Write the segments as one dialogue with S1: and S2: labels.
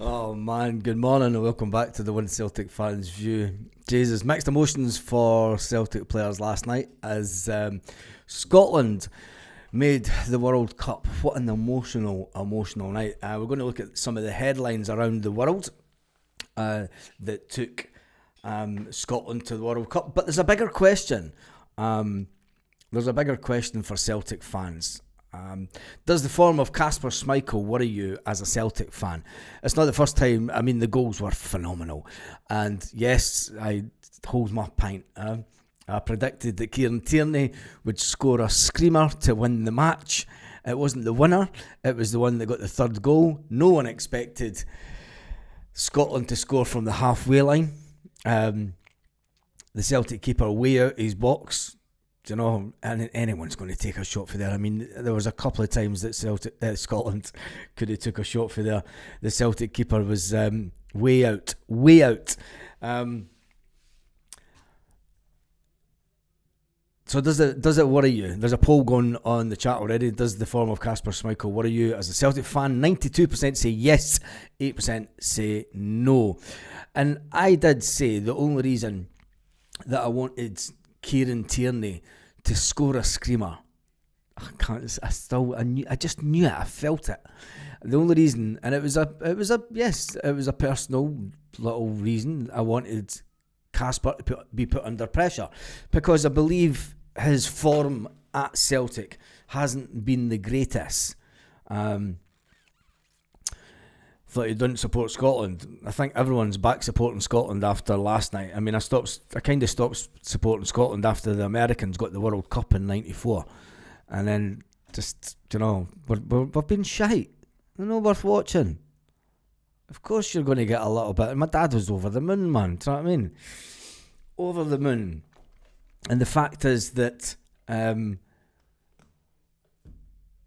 S1: Oh man, good morning and welcome back to the One Celtic Fans View. Jesus, mixed emotions for Celtic players last night as Scotland made the World Cup. What an emotional night. We're going to look at some of the headlines around the world that took Scotland to the World Cup. But there's a bigger question. There's a bigger question for Celtic fans. Does the form of Kasper Schmeichel worry you as a Celtic fan? It's not the first time. I mean, the goals were phenomenal. And yes, I hold my pint. I predicted that Tierney would score a screamer to win the match. It wasn't the winner. It was the one that got the third goal. No one expected Scotland to score from the halfway line. The Celtic keeper way out his box. You know, and anyone's going to take a shot for there. I mean, there was a couple of times that Scotland could have took a shot for there. The Celtic keeper was way out. So does it worry you? There's a poll going on the chat already. Does the form of Kasper Schmeichel worry you as a Celtic fan? 92% say yes, 8% say no. And I did say the only reason that I wanted Kieran Tierney to score a screamer, I just knew it. I felt it. The only reason, and it was a personal little reason. I wanted Kasper to be put under pressure because I believe his form at Celtic hasn't been the greatest. Thought he didn't support Scotland. I think everyone's back supporting Scotland after last night. I mean, I kind of stopped supporting Scotland after the Americans got the World Cup in '94, and then just we've been shite. They're not worth watching. Of course, you're going to get a little bit. My dad was over the moon, man. Do you know what I mean? Over the moon, and the fact is that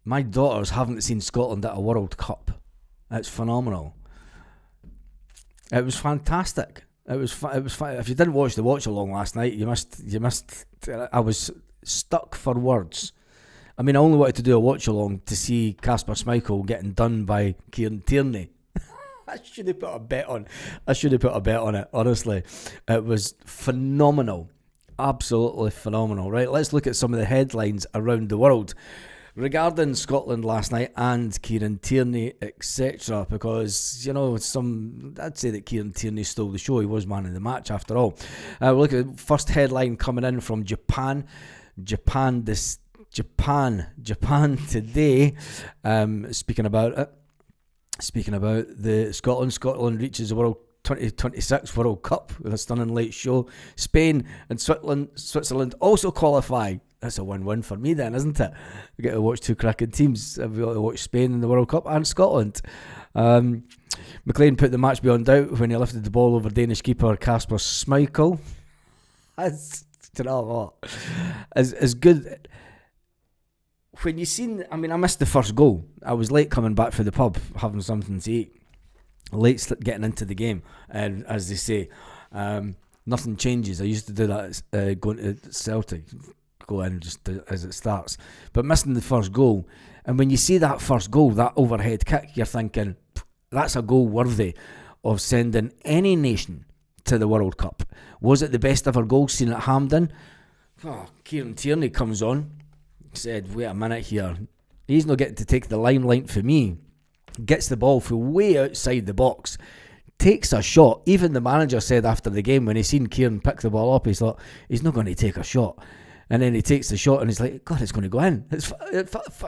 S1: my daughters haven't seen Scotland at a World Cup. It's phenomenal. It was fantastic. It was if you didn't watch the watch along last night, you must. I was stuck for words. I mean, I only wanted to do a watch along to see Kasper Schmeichel getting done by Kieran Tierney. I should have put a bet on it. Honestly, it was phenomenal, absolutely phenomenal. Right, let's look at some of the headlines around the world regarding Scotland last night and Kieran Tierney, etc. Because, I'd say that Kieran Tierney stole the show. He was man of the match after all. We'll look at the first headline coming in from Japan. Japan today, speaking about the Scotland reaches the World 2026 World Cup with a stunning late show. Spain and Switzerland also qualify. That's a win-win for me then, isn't it? We get to watch two cracking teams. We got to watch Spain in the World Cup and Scotland. McLean put the match beyond doubt when he lifted the ball over Danish keeper Kasper Schmeichel. As good. When you seen, I missed the first goal. I was late coming back from the pub, having something to eat. Late getting into the game, and as they say, nothing changes. I used to do that going to Celtic. Go in just as it starts, but missing the first goal. And when you see that first goal, that overhead kick, you're thinking that's a goal worthy of sending any nation to the World Cup. Was it the best ever goal seen at Hampden? Kieran Tierney comes on, said, wait a minute here, he's not getting to take the limelight for me. Gets the ball from way outside the box, takes a shot. Even the manager said after the game when he seen Kieran pick the ball up, he thought he's not going to take a shot. And then he takes the shot and he's like, God, it's going to go in.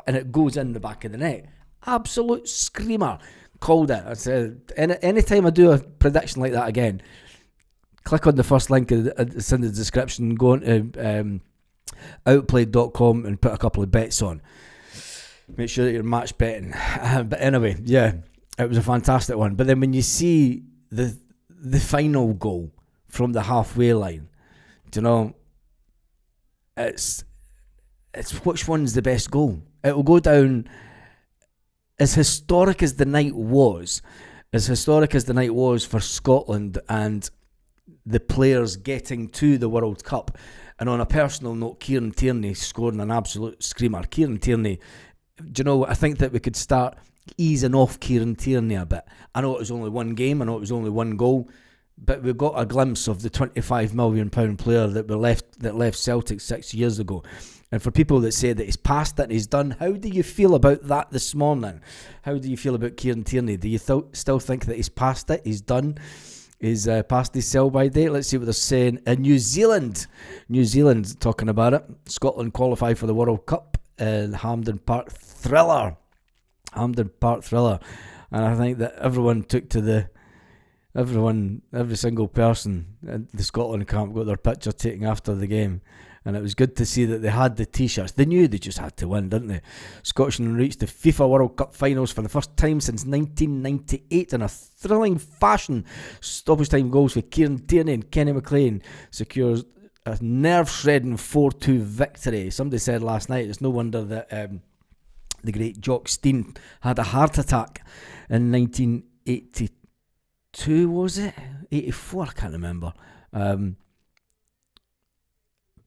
S1: And it goes in the back of the net. Absolute screamer. Called it. I said, anytime I do a prediction like that again, click on the first link it's in the description, go on to outplayed.com and put a couple of bets on. Make sure that you're match betting. But anyway, yeah, it was a fantastic one. But then when you see the final goal from the halfway line, it's which one's the best goal. It will go down as historic as the night was for Scotland and the players getting to the World Cup. And on a personal note, Kieran Tierney scoring an absolute screamer. Kieran Tierney, I think that we could start easing off Kieran Tierney a bit. I know it was only one game, I know it was only one goal, but we got a glimpse of the £25 million player that left Celtic 6 years ago. And for people that say that he's past it and he's done, how do you feel about that this morning? How do you feel about Kieran Tierney? Do you still think that he's past it? He's done? He's past his sell-by date? Let's see what they're saying in New Zealand. New Zealand talking about it. Scotland qualify for the World Cup in Hampden Park thriller. Hampden Park thriller. And I think that everyone took to every single person in the Scotland camp got their picture taken after the game. And it was good to see that they had the t-shirts. They knew they just had to win, didn't they? Scotland reached the FIFA World Cup finals for the first time since 1998 in a thrilling fashion. Stoppage time goals for Kieran Tierney and Kenny McLean secures a nerve-shredding 4-2 victory. Somebody said last night, it's no wonder that the great Jock Stein had a heart attack in 1982, was it? 84, I can't remember.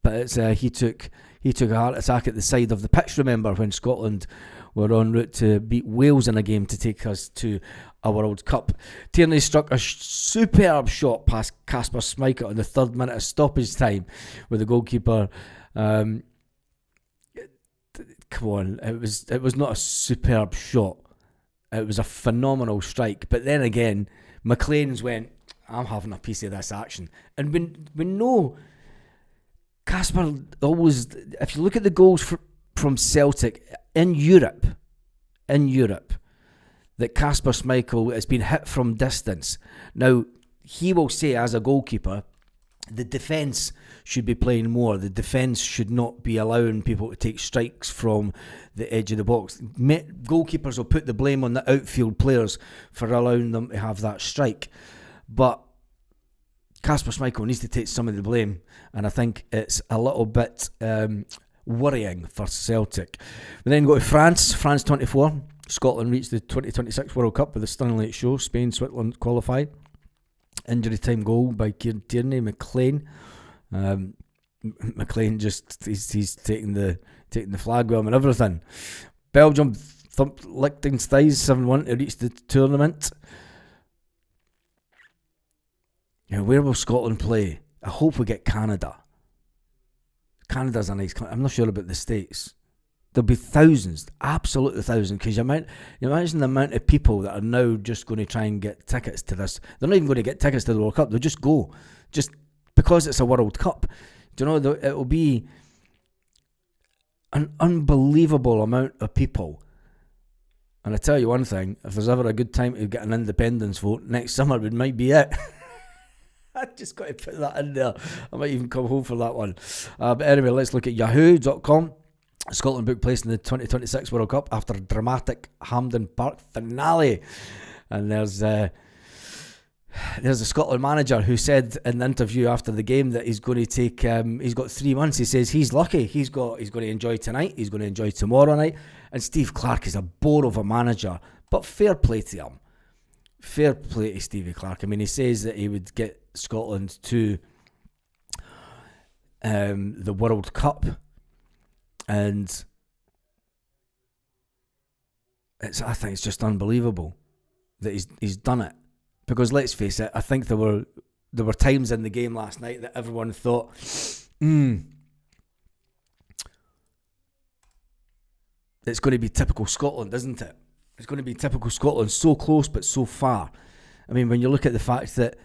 S1: But it's he took a heart attack at the side of the pitch, remember, when Scotland were en route to beat Wales in a game to take us to a World Cup. Tierney struck a superb shot past Kasper Schmeichel in the 3rd minute of stoppage time with the goalkeeper. Come on, it was not a superb shot. It was a phenomenal strike. But then again, McLean's went, I'm having a piece of this action. And we know Kasper always, if you look at the goals from Celtic in Europe, that Kasper Schmeichel has been hit from distance. Now, he will say as a goalkeeper, the defence should be playing more. The defence should not be allowing people to take strikes from the edge of the box. Goalkeepers will put the blame on the outfield players for allowing them to have that strike. But Kasper Schmeichel needs to take some of the blame, and I think it's a little bit worrying for Celtic. We then go to France 24. Scotland reached the 2026 World Cup with a stunning late show. Spain, Switzerland qualified. Injury time goal by Kieran Tierney. McLean just he's taking the flag with him and everything. Belgium thumped Liechtenstein 7-1 to reach the tournament. Where will Scotland play? I hope we get Canada. Canada's a nice country. I'm not sure about the States. There'll be thousands, absolutely thousands, because you imagine the amount of people that are now just going to try and get tickets to this. They're not even going to get tickets to the World Cup. They'll just go, just because it's a World Cup. Do you know, it will be an unbelievable amount of people. And I tell you one thing, if there's ever a good time to get an independence vote, next summer it might be it. I just got to put that in there. I might even come home for that one. But anyway, let's look at yahoo.com. Scotland booked place in the 2026 World Cup after a dramatic Hampden Park finale. And there's a Scotland manager who said in the interview after the game that he's going to take, he's got 3 months. He says he's lucky. He's going to enjoy tonight. He's going to enjoy tomorrow night. And Steve Clarke is a bore of a manager, but fair play to him. Fair play to Stevie Clarke. I mean, he says that he would get Scotland to the World Cup, and I think it's just unbelievable that he's done it. Because let's face it, I think there were times in the game last night that everyone thought, it's going to be typical Scotland, isn't it? It's going to be typical Scotland, so close but so far. I mean, when you look at the fact that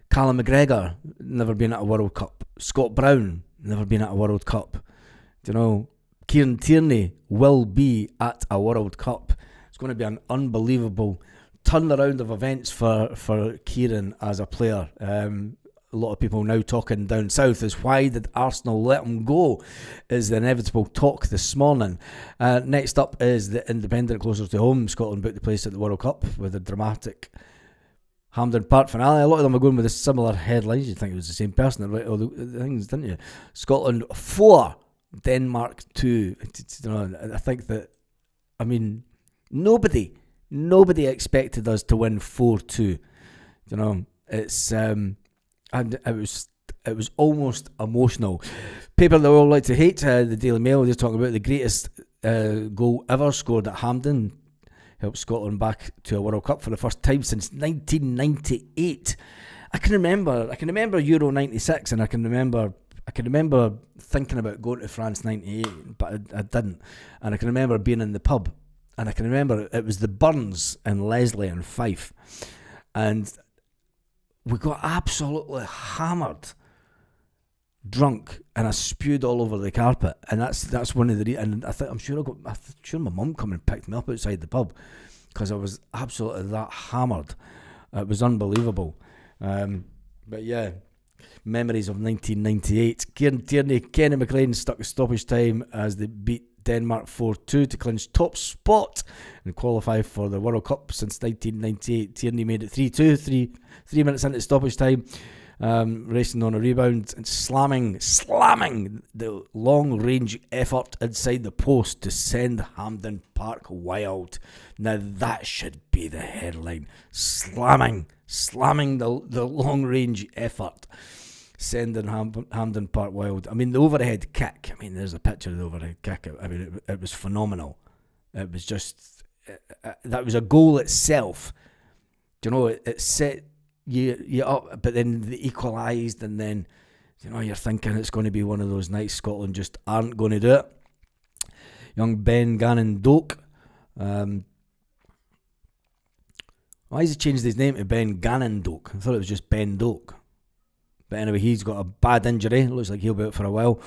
S1: Callum McGregor never been at a World Cup, Scott Brown never been at a World Cup, do you know, Kieran Tierney will be at a World Cup. It's going to be an unbelievable turnaround of events for Kieran as a player. A lot of people now talking down south is why did Arsenal let him go, is the inevitable talk this morning. Next up is the Independent closer to home. Scotland booked the place at the World Cup with a dramatic Hampden Park finale. A lot of them are going with a similar headlines. You'd think it was the same person that wrote all the things, didn't you? Scotland 4, Denmark 2. I think that, I mean, nobody expected us to win 4-2. You know, it's and it was almost emotional. Paper that we all like to hate, the Daily Mail, they're talking about the greatest goal ever scored at Hampden. helped Scotland back to a World Cup for the first time since 1998. I can remember Euro 96, and I can remember thinking about going to France 98, but I didn't. And I can remember being in the pub, and I can remember it was the Burns and Leslie and Fife, and we got absolutely hammered, drunk, and I spewed all over the carpet. And that's one of the and I'm sure my mum come and picked me up outside the pub because I was absolutely that hammered. It was unbelievable. But yeah, memories of 1998. Kieran Tierney, Kenny McLean stuck a stoppage time as they beat Denmark 4-2 to clinch top spot and qualify for the World Cup since 1998. Tierney made it 3-2, 3 minutes into stoppage time, racing on a rebound and slamming the long-range effort inside the post to send Hampden Park wild. Now that should be the headline. Slamming the long-range effort, sending Hampden Park wild. I mean, the overhead kick. I mean, there's a picture of the overhead kick. I mean, it was phenomenal. It was just that was a goal itself. Do you know, it set you up, but then they equalised, and then you're thinking it's going to be one of those nights Scotland just aren't going to do it. Young Ben Gannon Doak. Why has he changed his name to Ben Gannon Doak? I thought it was just Ben Doak. But anyway, he's got a bad injury. Looks like he'll be out for a while.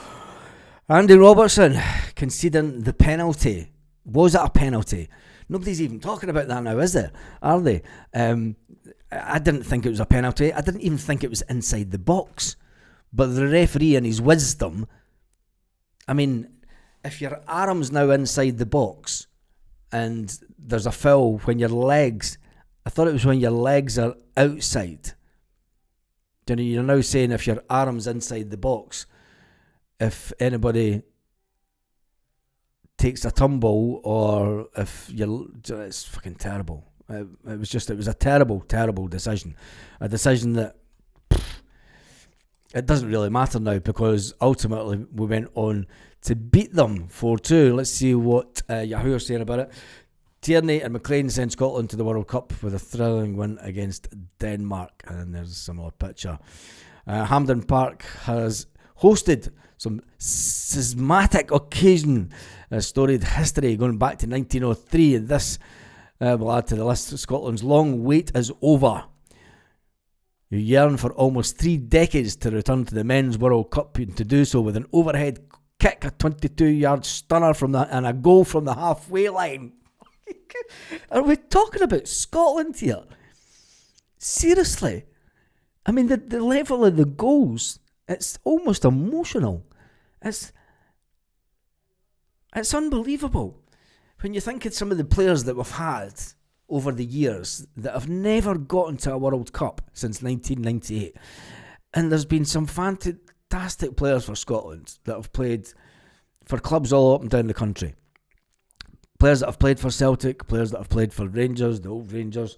S1: Andy Robertson conceding the penalty. Was it a penalty? Nobody's even talking about that now, is there? Are they? I didn't think it was a penalty. I didn't even think it was inside the box. But the referee, in his wisdom, I mean, if your arm's now inside the box and there's a foul when your legs... I thought it was when your legs are outside. You're now saying if your arm's inside the box, if anybody takes a tumble or if it's fucking terrible. It was a terrible decision. A decision that it doesn't really matter now because ultimately we went on to beat them 4-2. Let's see what Yahoo are saying about it. Tierney and McLean send Scotland to the World Cup with a thrilling win against Denmark. And there's a similar picture. Hampden Park has hosted some schismatic occasion, storied history going back to 1903. And this will add to the list. Scotland's long wait is over. You yearn for almost 3 decades to return to the Men's World Cup and to do so with an overhead kick, a 22-yard stunner and a goal from the halfway line. Are we talking about Scotland here? Seriously? I mean, the level of the goals, it's almost emotional. It's unbelievable. When you think of some of the players that we've had over the years that have never gotten to a World Cup since 1998. And there's been some fantastic players for Scotland that have played for clubs all up and down the country. Players that have played for Celtic, players that have played for Rangers, the old Rangers,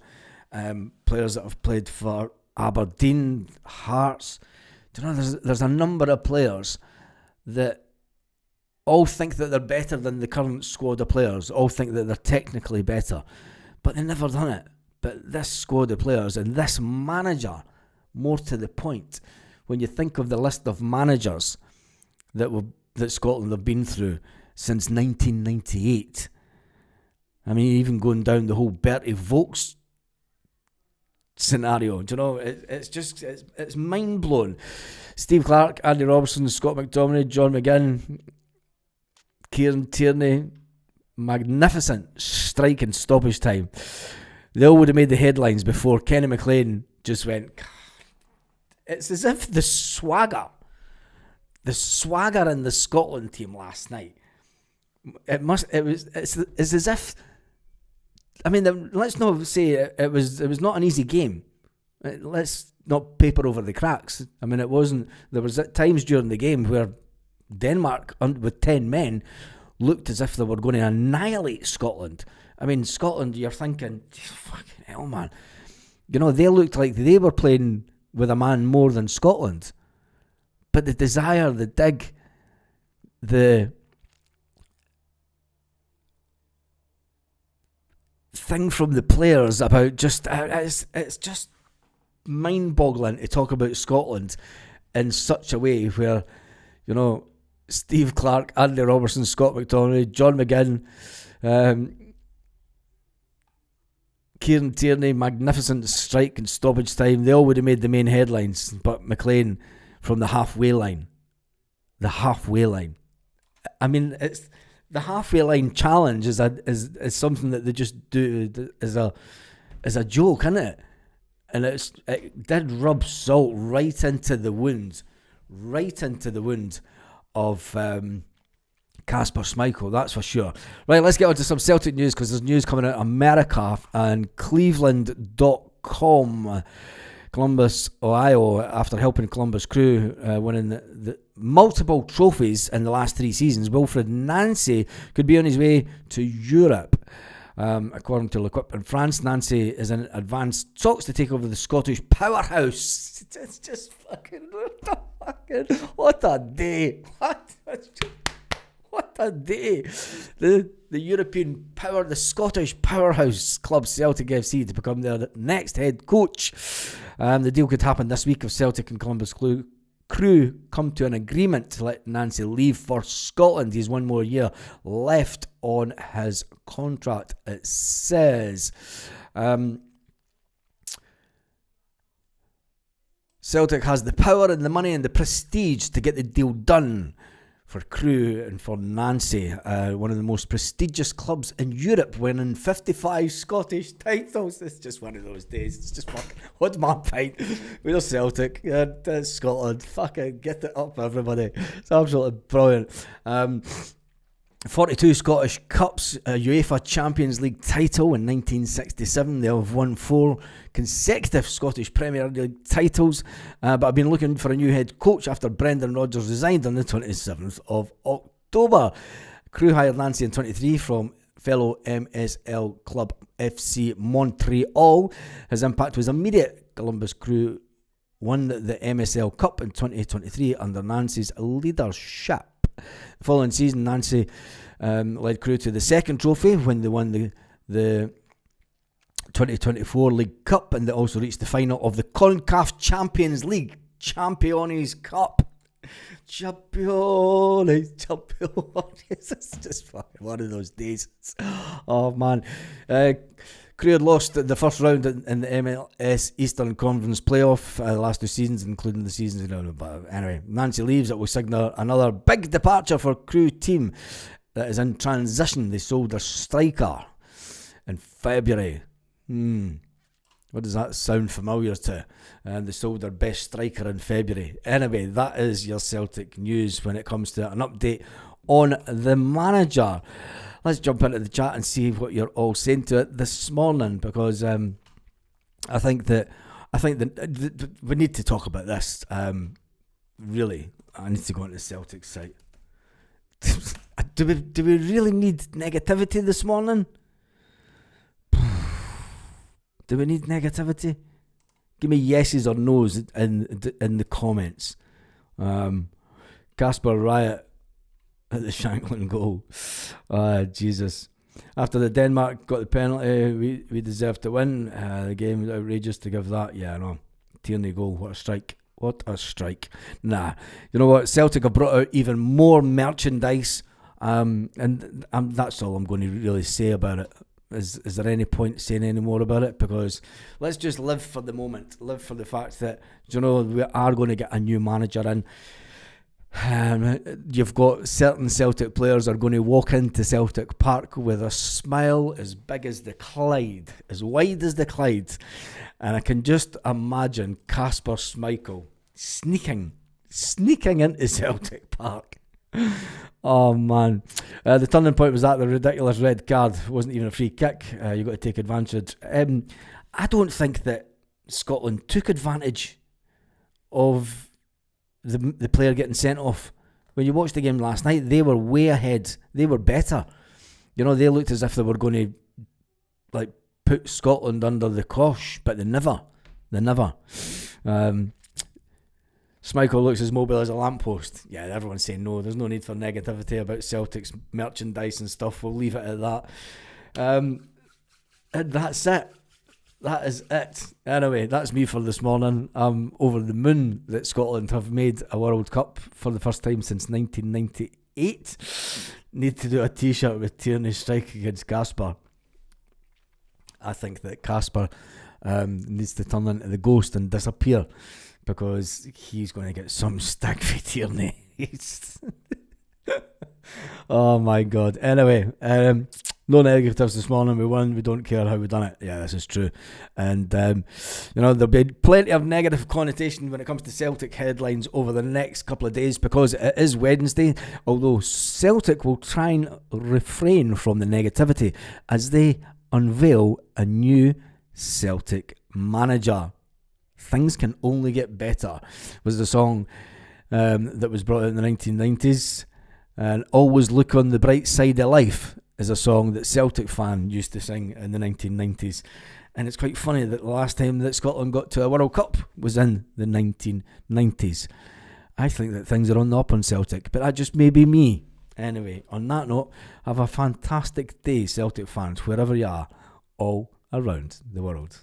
S1: players that have played for Aberdeen, Hearts. Do you know, there's a number of players that all think that they're better than the current squad of players, all think that they're technically better, but they've never done it. But this squad of players and this manager, more to the point, when you think of the list of managers that Scotland have been through since 1998, I mean, even going down the whole Bertie Vogts scenario, do you know, it's mind-blowing. Steve Clark, Andy Robertson, Scott McTominay, John McGinn, Kieran Tierney, magnificent strike and stoppage time. They all would have made the headlines before Kenny McLean just went. It's as if the swagger in the Scotland team last night, it's as if, I mean, let's not say it was not an easy game. Let's not paper over the cracks. I mean, it wasn't. There was at times during the game where Denmark with 10 men looked as if they were going to annihilate Scotland. I mean, Scotland, you're thinking, fucking hell, man. You know, they looked like they were playing with a man more than Scotland. But the desire, the dig, the thing from the players about just it's just mind-boggling to talk about Scotland in such a way where, you know, Steve Clark, Andy Robertson, Scott McTominay, John McGinn, Kieran Tierney, magnificent strike and stoppage time, they all would have made the main headlines, but McLean from the halfway line. The halfway line. I mean, it's the halfway line challenge is something that they just do as a joke, isn't it? And it did rub salt right into the wound of Kasper Schmeichel, that's for sure. Right, let's get on to some Celtic news, because there's news coming out of America and Cleveland.com. Columbus, Ohio, after helping Columbus Crew winning the multiple trophies in the last 3 seasons, Wilfred Nancy could be on his way to Europe. According to L'Equipe in France, Nancy is in advanced talks to take over the Scottish powerhouse. It's just fucking what a day. What a day. The European power, the Scottish powerhouse club Celtic FC to become their next head coach. The deal could happen this week if Celtic and Columbus Crew come to an agreement to let Nancy leave for Scotland. He's 1 more year left on his contract, it says. Celtic has the power and the money and the prestige to get the deal done for Crew and for Nancy, one of the most prestigious clubs in Europe, winning 55 Scottish titles. It's just one of those days. It's just fucking, what's my pint? We're Celtic, Scotland. Fucking get it up, everybody. It's absolutely brilliant. 42 Scottish Cups, a UEFA Champions League title in 1967. They have won 4 consecutive Scottish Premier League titles, but I've been looking for a new head coach after Brendan Rodgers resigned on the 27th of October. Crew hired Nancy in 23 from fellow MSL club FC Montreal. His impact was immediate. Columbus Crew won the MSL Cup in 2023 under Nancy's leadership. The following season, Nancy led Crew to the second trophy when they won the 2024 League Cup, and they also reached the final of the CONCACAF Champions League. Champions Cup. Champions. It's just fucking one of those days. Oh, man. Crew had lost the first round in the MLS Eastern Conference playoff the last 2 seasons, including the seasons. But anyway, Nancy leaves. It will signal another big departure for Crew team that is in transition. They sold their striker in February. What does that sound familiar to? And they sold their best striker in February. Anyway, that is your Celtic news when it comes to an update on the manager. Let's jump into the chat and see what you're all saying to it this morning, because I think that we need to talk about this. Really, I need to go on the Celtic site. Do we really need negativity this morning? Do we need negativity? Give me yeses or nos in the comments. Casper Riot at the Shanklin goal. Jesus. After the Denmark got the penalty, we deserved to win. The game was outrageous to give that. Yeah, I know. Tierney goal. What a strike. What a strike. Nah. You know what? Celtic have brought out even more merchandise. And that's all I'm going to really say about it. Is there any point saying any more about it? Because let's just live for the moment. Live for the fact that, you know, we are going to get a new manager in. You've got certain Celtic players are going to walk into Celtic Park with a smile as big as the Clyde, as wide as the Clyde, and I can just imagine Kasper Schmeichel sneaking into Celtic Park. Oh man, the turning point was that the ridiculous red card wasn't even a free kick. You got to take advantage. I don't think that Scotland took advantage of the player getting sent off. When you watched the game last night, they were way ahead. They were better. You know, they looked as if they were going to like put Scotland under the cosh, but they never. Schmeichel looks as mobile as a lamppost. Yeah, everyone's saying no. There's no need for negativity about Celtic's merchandise and stuff. We'll leave it at that. And that's it. That is it. Anyway, that's me for this morning. I'm over the moon that Scotland have made a World Cup for the first time since 1998. Need to do a t-shirt with Tierney's strike against Casper. I think that Casper needs to turn into the ghost and disappear, because he's going to get some stick for Tierney. Oh my God. Anyway, no negatives this morning. We won. We don't care how we done it. Yeah, this is true. And there'll be plenty of negative connotation when it comes to Celtic headlines over the next couple of days, because it is Wednesday. Although Celtic will try and refrain from the negativity as they unveil a new Celtic manager. Things can only get better was the song that was brought out in the 1990s. And Always Look on the Bright Side of Life is a song that Celtic fan used to sing in the 1990s. And it's quite funny that the last time that Scotland got to a World Cup was in the 1990s. I think that things are on the up on Celtic, but that just may be me. Anyway, on that note, have a fantastic day, Celtic fans, wherever you are, all around the world.